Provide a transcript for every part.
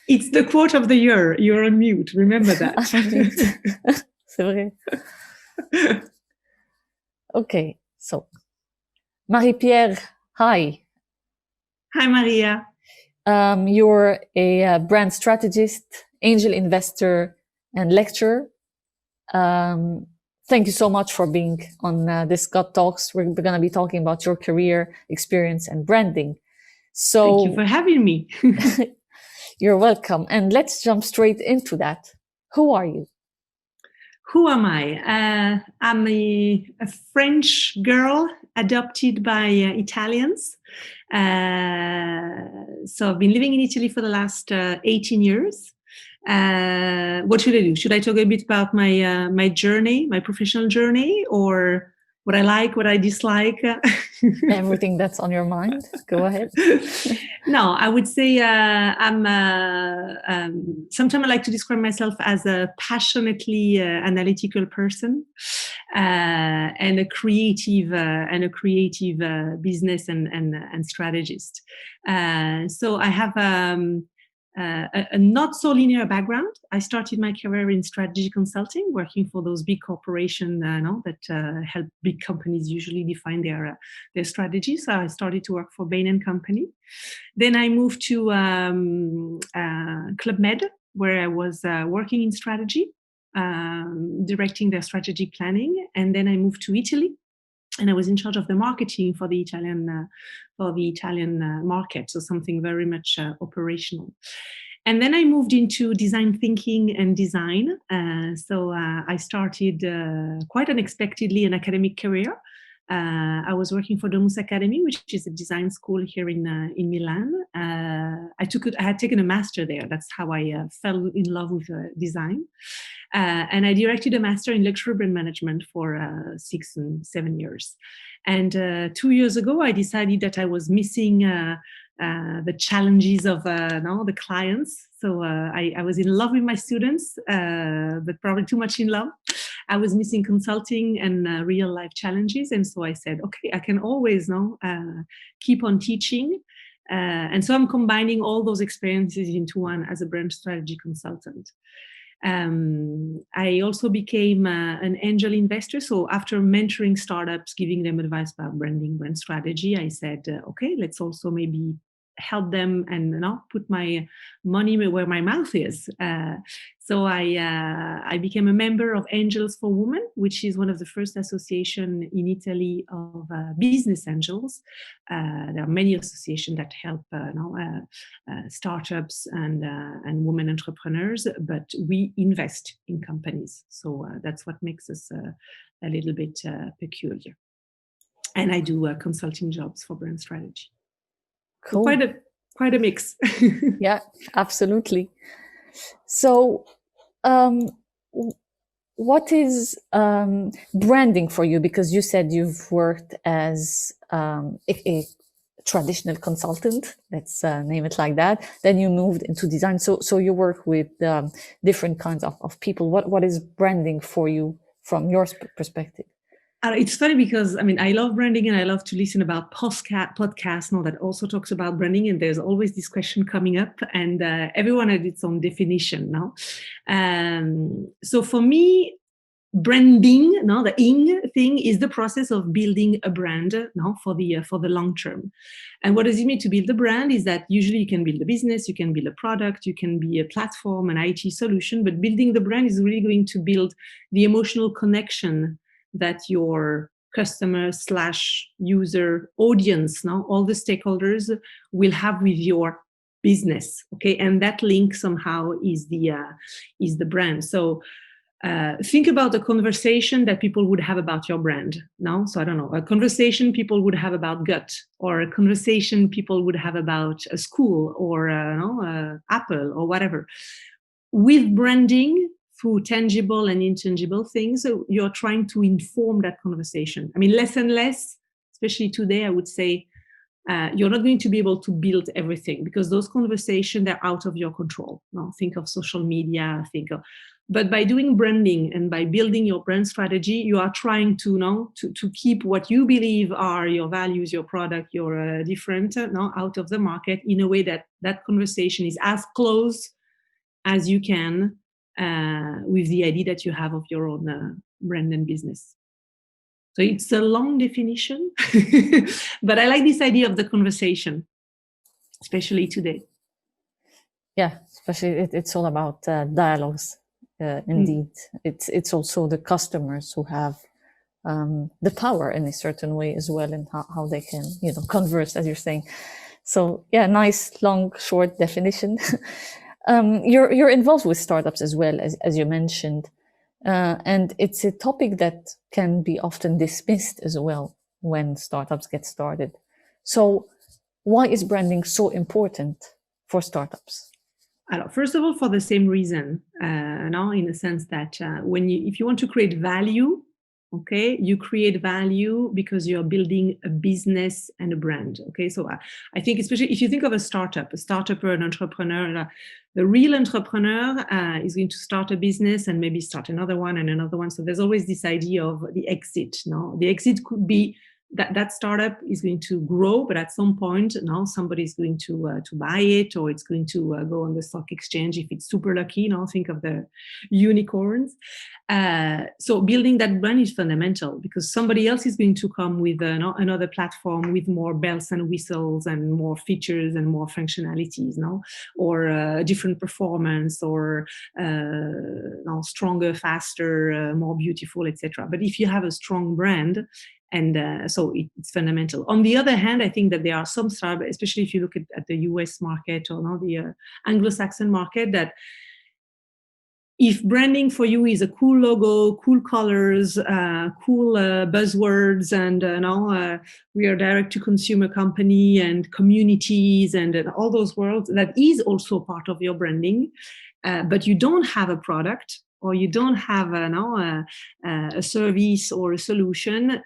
It's the quote of the year. You're on mute. Remember that. C'est vrai. Okay, so Marie-Pierre, hi. Hi, Maria. You're a brand strategist, angel investor, and lecturer. Thank you so much for being on this ggutt Talks. We're going to be talking about your career, experience, and branding. So thank you for having me. You're welcome. And let's jump straight into that. Who are you? Who am I? I'm a French girl adopted by Italians. So I've been living in Italy for the last 18 years. What should I do? Should I talk a bit about my journey, my professional journey, or what I like, what I dislike? Everything that's on your mind. Go ahead. No, I would say sometimes I like to describe myself as a passionately analytical person and a creative business and strategist. So I have a not so linear background. I started my career in strategy consulting, working for those big corporations that help big companies usually define their strategy. So I started to work for Bain & Company. Then I moved to Club Med, where I was working in strategy, directing their strategic planning. And then I moved to Italy, and I was in charge of the marketing for the Italian market, so something very much operational. And then I moved into design thinking and design. So I started quite unexpectedly an academic career. I was working for Domus Academy, which is a design school here in Milan. I had taken a master there. That's how I fell in love with design. And I directed a master in luxury brand management for 6 and 7 years. And 2 years ago, I decided that I was missing the challenges of the clients. So I was in love with my students, but probably too much in love. I was missing consulting and real life challenges. And so I said, okay, I can always keep on teaching. And so I'm combining all those experiences into one as a brand strategy consultant. I also became an angel investor. So after mentoring startups, giving them advice about branding, brand strategy, I said, okay, let's also maybe help them and put my money where my mouth is. So I became a member of Angels for Women, which is one of the first associations in Italy of business angels. There are many associations that help startups and women entrepreneurs, but we invest in companies. So that's what makes us a little bit peculiar. And I do consulting jobs for brand strategy. Cool. So quite a mix. Yeah, absolutely. So what is branding for you? Because you said you've worked as a traditional consultant, let's name it like that. Then you moved into design. So you work with different kinds of people. What is branding for you from your perspective? It's funny because, I love branding and I love to listen about podcasts that also talks about branding, and there's always this question coming up, and everyone has its own definition now. So for me, branding, the ing thing, is the process of building a brand for the long term. And what does it mean to build a brand is that usually you can build a business, you can build a product, you can be a platform, an IT solution, but building the brand is really going to build the emotional connection that your customer / user audience, all the stakeholders will have with your business. Okay, and that link somehow is the brand. So think about a conversation that people would have about your brand. So I don't know, a conversation people would have about ggutt, or a conversation people would have about a school, or Apple, or whatever. With branding, through tangible and intangible things, so you're trying to inform that conversation. Less and less, especially today, I would say, you're not going to be able to build everything, because those conversations, they're out of your control. Think of social media, but by doing branding and by building your brand strategy, you are trying to keep what you believe are your values, your product, your different out of the market, in a way that conversation is as close as you can with the idea that you have of your own brand and business. So it's a long definition, but I like this idea of the conversation, especially today. Yeah, especially it's all about dialogues. Indeed, it's also the customers who have the power in a certain way as well, and how they can, converse, as you're saying. So yeah, nice, long, short definition. You're involved with startups as well, as you mentioned. And it's a topic that can be often dismissed as well when startups get started. So why is branding so important for startups? First of all, for the same reason, in the sense that if you want to create value, okay, you create value because you're building a business and a brand. Okay, so I think especially if you think of a startup or an entrepreneur, the real entrepreneur is going to start a business and maybe start another one and another one. So there's always this idea of the exit. The exit could be that startup is going to grow, but at some point now somebody is going to buy it, or it's going to go on the stock exchange if it's super lucky. Think of the unicorns. So building that brand is fundamental, because somebody else is going to come with another platform with more bells and whistles and more features and more functionalities, or different performance, or stronger, faster, more beautiful, etc. But if you have a strong brand, and so it's fundamental. On the other hand, I think that there are some startups, especially if you look at the US market or the Anglo-Saxon market, that if branding for you is a cool logo, cool colors, cool buzzwords, and we are direct-to-consumer company and communities and all those words, that is also part of your branding, but you don't have a product, or you don't have a service or a solution,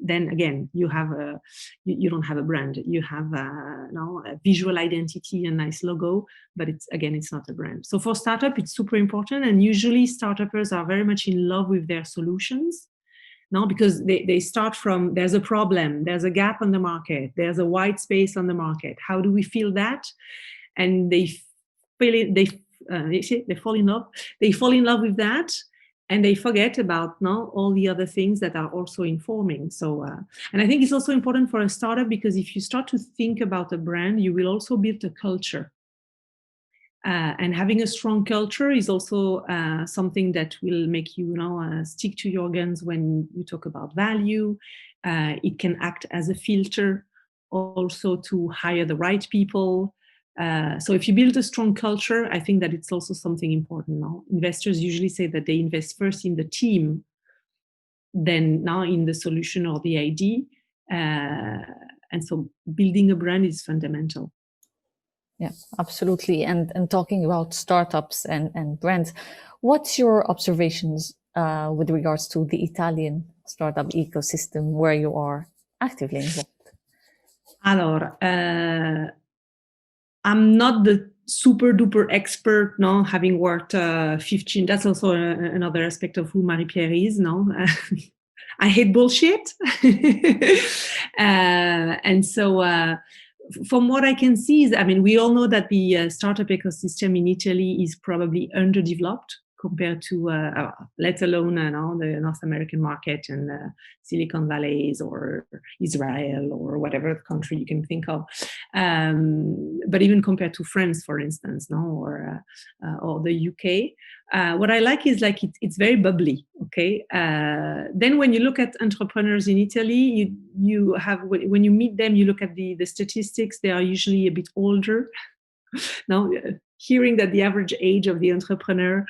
then again, you don't have a brand. You have a visual identity, a nice logo, but it's not a brand. So for startup, it's super important, and usually startuppers are very much in love with their solutions. Because they start from, there's a problem, there's a gap on the market, there's a white space on the market. How do we fill that? And they fall in love. They fall in love with that, and they forget about all the other things that are also informing. So, and I think it's also important for a startup, because if you start to think about a brand, you will also build a culture. And having a strong culture is also something that will make you stick to your guns when you talk about value. It can act as a filter also to hire the right people. So if you build a strong culture, I think that it's also something important now. Investors usually say that they invest first in the team, then now in the solution or the idea. And so building a brand is fundamental. Yeah, absolutely. And talking about startups and brands, what's your observations with regards to the Italian startup ecosystem where you are actively involved? I'm not the super duper expert, having worked 15. That's also another aspect of who Marie-Pierre is. I hate bullshit. And so from what I can see is, we all know that the startup ecosystem in Italy is probably underdeveloped compared to, let alone the North American market and Silicon Valleys or Israel or whatever country you can think of. But even compared to France, for instance, or the UK, what I like is it's very bubbly. Okay. Then when you look at entrepreneurs in Italy, you have, when you meet them, you look at the statistics. They are usually a bit older. Now, hearing that the average age of the entrepreneur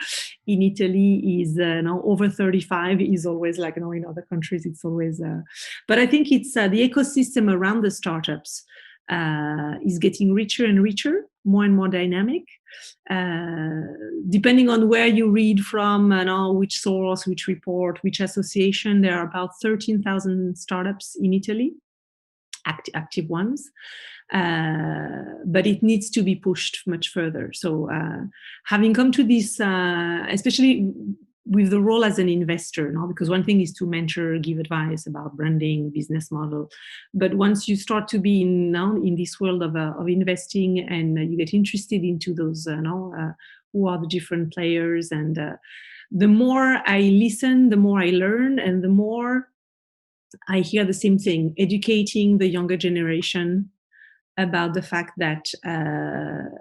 in Italy is now over 35 is always in other countries, it's always, but I think it's the ecosystem around the startups is getting richer and richer, more and more dynamic. Depending on where you read from, which source, which report, which association, there are about 13,000 startups in Italy, active ones. But it needs to be pushed much further. So having come to this, especially with the role as an investor, because one thing is to mentor, give advice about branding, business model, but once you start to be in this world of investing, and you get interested into those who are the different players. And the more I listen, the more I learn, and the more I hear the same thing, educating the younger generation about the fact that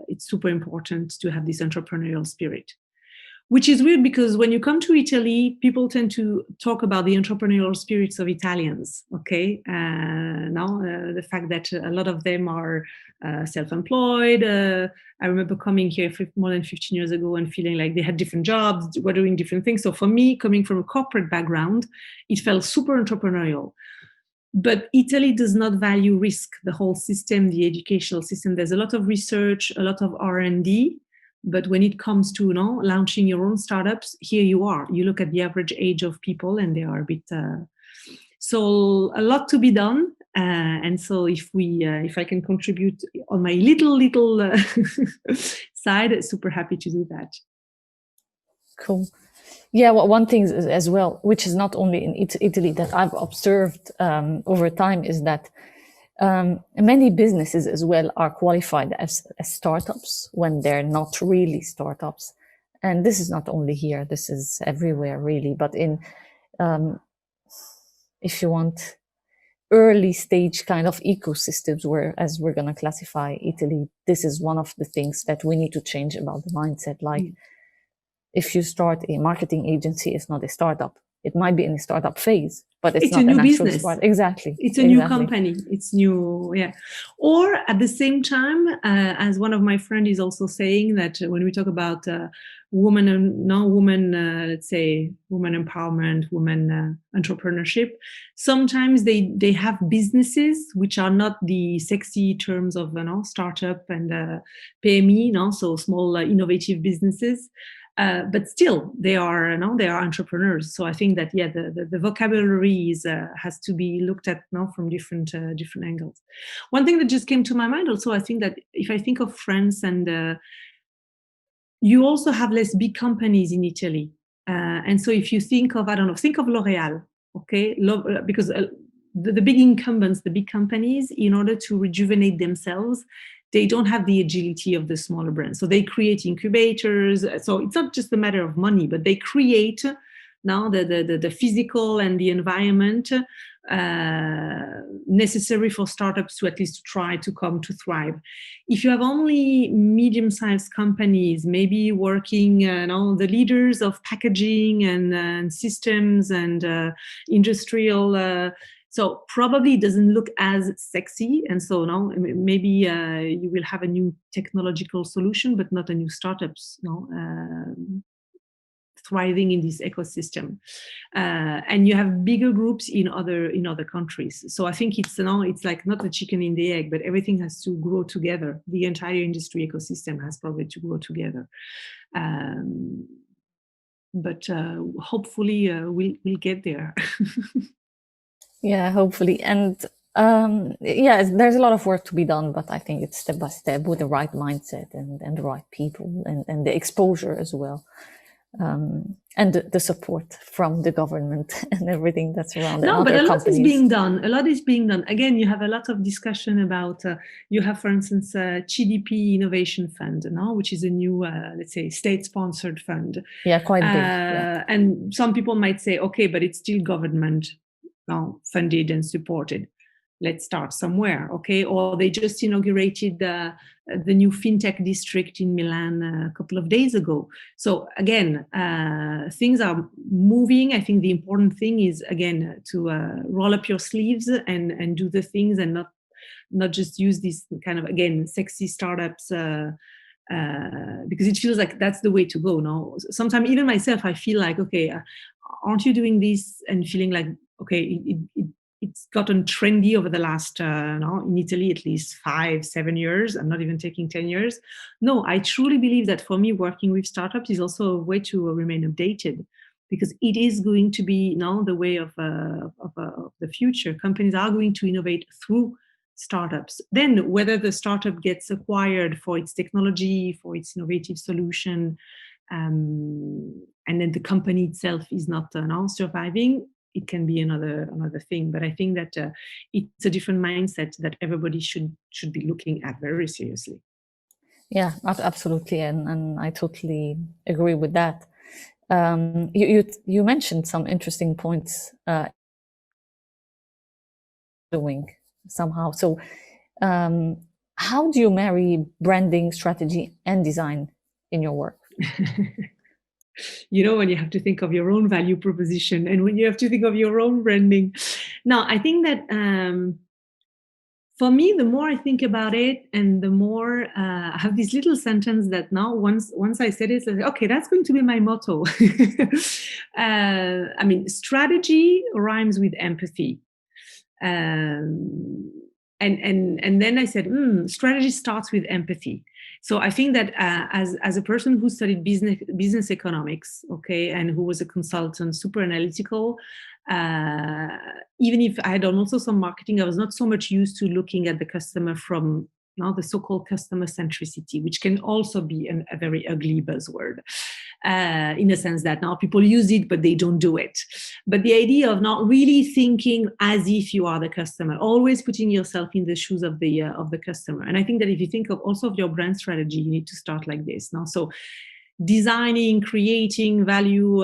it's super important to have this entrepreneurial spirit. Which is weird because when you come to Italy, people tend to talk about the entrepreneurial spirits of Italians, okay? The fact that a lot of them are self-employed. I remember coming here more than 15 years ago and feeling like they had different jobs, were doing different things. So for me, coming from a corporate background, it felt super entrepreneurial. But Italy does not value risk, the whole system, the educational system. There's a lot of research, a lot of R&D. But when it comes to launching your own startups, here you are. You look at the average age of people and they are a bit... so a lot to be done. And so if I can contribute on my little side, super happy to do that. Cool. Yeah, well, one thing as well, which is not only in Italy that I've observed over time, is that many businesses as well are qualified as startups when they're not really startups. And this is not only here, this is everywhere really. But in, if you want, early stage kind of ecosystems, where, as we're going to classify Italy, this is one of the things that we need to change about the mindset. Like, if you start a marketing agency, it's not a startup. It might be in the startup phase, but it's not a new business. Exactly. It's a new company. It's new, yeah. Or at the same time, as one of my friends is also saying, that when we talk about woman let's say woman empowerment, woman entrepreneurship, sometimes they have businesses which are not the sexy terms of startup and PME, so small innovative businesses. But still, they are entrepreneurs. So I think that the vocabulary has to be looked at now from different angles. One thing that just came to my mind also, I think that if I think of France, and you also have less big companies in Italy, and so if you think of think of L'Oréal, okay, because the big incumbents, the big companies, in order to rejuvenate themselves, they don't have the agility of the smaller brands. So they create incubators. So it's not just a matter of money, but they create now the physical and the environment necessary for startups to at least try to come to thrive. If you have only medium-sized companies, maybe working, the leaders of packaging and systems and industrial, so probably it doesn't look as sexy. And so now maybe you will have a new technological solution, but not a new startups thriving in this ecosystem. And you have bigger groups in other countries. So I think it's like not the chicken in the egg, but everything has to grow together. The entire industry ecosystem has probably to grow together. But hopefully we'll get there. Yeah, hopefully. And there's a lot of work to be done, but I think it's step by step with the right mindset and the right people and the exposure as well. And the support from the government and everything that's around. No, but a lot is being done. A lot is being done. Again, you have a lot of discussion about, you have, for instance, CDP Innovation Fund, which is a new, let's say, state-sponsored fund. Yeah, quite big. Yeah. And some people might say, okay, but it's still government funded and supported. Let's start somewhere, okay? Or they just inaugurated the new fintech district in Milan a couple of days ago. So again, things are moving. I think the important thing is, again, to roll up your sleeves and do the things, and not just use these kind of, again, sexy startups, because it feels like that's the way to go now. Sometimes even myself, I feel like, okay, aren't you doing this, and feeling like, okay, it's gotten trendy over the last, in Italy, at least 5-7 years. I'm not even taking 10 years. No, I truly believe that for me, working with startups is also a way to remain updated, because it is going to be now the way of the future. Companies are going to innovate through startups. Then whether the startup gets acquired for its technology, for its innovative solution, and then the company itself is not now surviving, it can be another thing. But I think that it's a different mindset that everybody should be looking at very seriously. Yeah, absolutely, and I totally agree with that. You mentioned some interesting points doing somehow. So, how do you marry branding, strategy, and design in your work? You know, when you have to think of your own value proposition and when you have to think of your own branding. Now, I think that for me, the more I think about it, and the more I have this little sentence that now, once I said it, I said, okay, that's going to be my motto. I mean, strategy rhymes with empathy. And then I said, strategy starts with empathy. So I think that as a person who studied business economics, okay, and who was a consultant, super analytical, even if I had done also some marketing, I was not so much used to looking at the customer from the so-called customer centricity, which can also be a very ugly buzzword. In the sense that now people use it, but they don't do it. But the idea of not really thinking as if you are the customer, always putting yourself in the shoes of the customer. And I think that if you think of also of your brand strategy, you need to start like this. Now, so designing, creating value,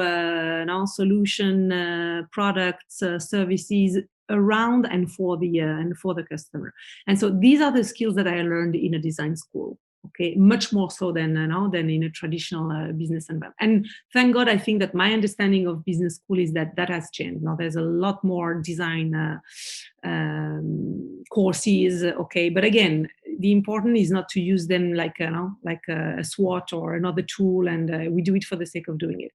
solution, products, services around and for the customer. And so these are the skills that I learned in a design school. Okay, much more so than in a traditional business environment. And thank God, I think that my understanding of business school is that has changed. Now there's a lot more design courses. Okay, but again, the important is not to use them like a SWOT or another tool, and we do it for the sake of doing it.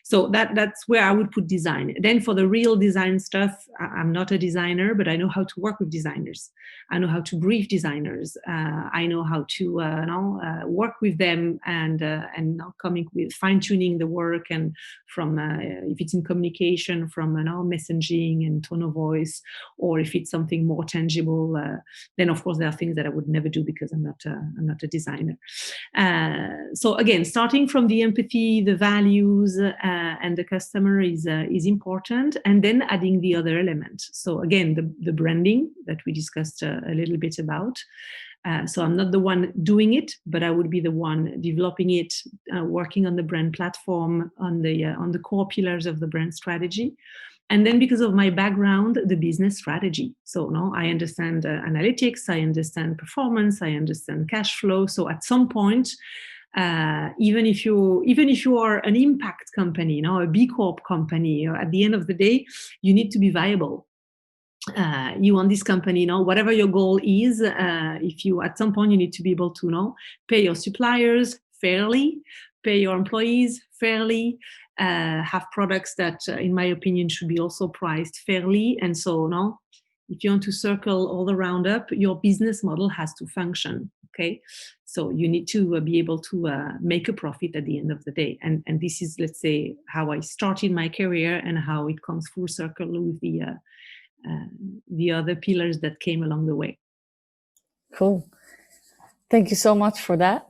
So that's where I would put design. Then for the real design stuff, I'm not a designer, but I know how to work with designers. I know how to brief designers. I know how to work with them and coming with fine-tuning the work, and from if it's in communication, from messaging and tone of voice, or if it's something more tangible, then of course there are things that I would never do because I'm not a designer. So again, starting from the empathy, the values, and the customer is important, and then adding the other element. So again, the branding that we discussed a little bit about. So I'm not the one doing it, but I would be the one developing it, working on the brand platform, on the core pillars of the brand strategy. And then because of my background, the business strategy. So I understand analytics, I understand performance, I understand cash flow. So at some point, even if you are an impact company, a B Corp company, at the end of the day, you need to be viable. You want this company, whatever your goal is, if you at some point you need to be able to pay your suppliers fairly, pay your employees fairly, have products that, in my opinion, should be also priced fairly. And so if you want to circle all the roundup, your business model has to function. Okay, so you need to be able to make a profit at the end of the day. And this is, let's say, how I started my career and how it comes full circle with the other pillars that came along the way. Cool. Thank you so much for that.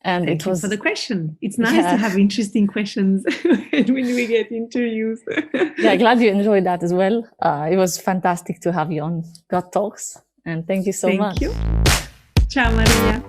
And Thank you for the question. It's nice to have interesting questions when we get interviews. Yeah, glad you enjoyed that as well. It was fantastic to have you on Gut Talks. And thank you so much. Thank you. Ciao, Maria.